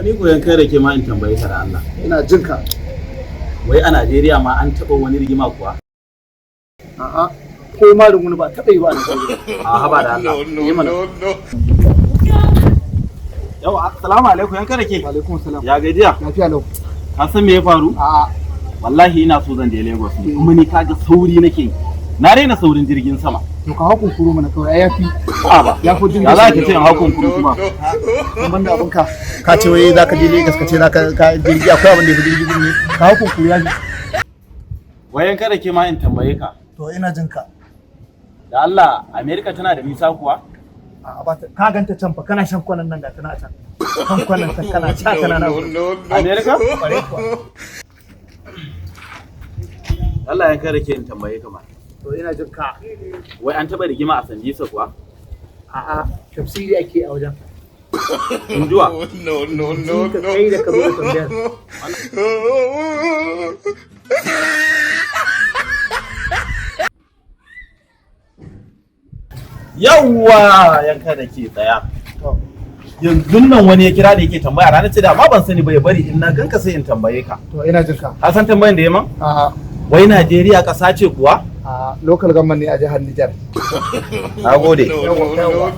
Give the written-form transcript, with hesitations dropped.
Ni koyan kai rake ma in tambaye ka da Allah. Ina jin ka. Wai a Najeriya ma an taɓa wani rigima kuwa? A'a, ko ma wani ba taɓa yi ba a Najeriya. A haba da Allah. Yi mana. Yau, assalamu alaikum yan rake. Wa alaikum salam. Ya gajiya? Lafiya lau. Ka san me ya faru? A'a. Wallahi ina so zan je Lagos ne. Kuma ni kaga sauri nake. Na raina saurin jirgin sama. To ka hakun kuro mana kawai ya fi. A ba. Ya fi jirgin Ya za sama. ka ce in hakun kuru kuma? Kan banda abin ka. Ka ce wai za ka je Lagos ka ce za ka jirgi akwai abin da ya fi jirgin ne. Ka hakun kuro ya fi. Wayan ka rake ma in tambaye ka. To ina jin ka. Da Allah, America tana da nisa kuwa? A'a ba ta ka ganta can fa kana shan kwanan nan ga tana a can. Kan kwanan can kana ca kana na. America? Kware kuwa. Allah yan kai rake in tambaye ka ma. To ina jin ka. Wai an taɓa rigima a Sambisa kuwa? A'a, tafsiri ake a wajen. In zuwa? Ka kai da ka zo da tambayar. Yawwa yanka da ke tsaya. To, Yanzu nan wani ya kira da yake tambaya ranar ce da amma ban sani ba ya bari in na ganka sai in tambaye ka. to ina jin ka. Ka san tambayan da ya man? A'a, Wai Najeriya ƙasa ce kuwa? a local government ne a jihar Nijar. Na gode. Yawa, yawa.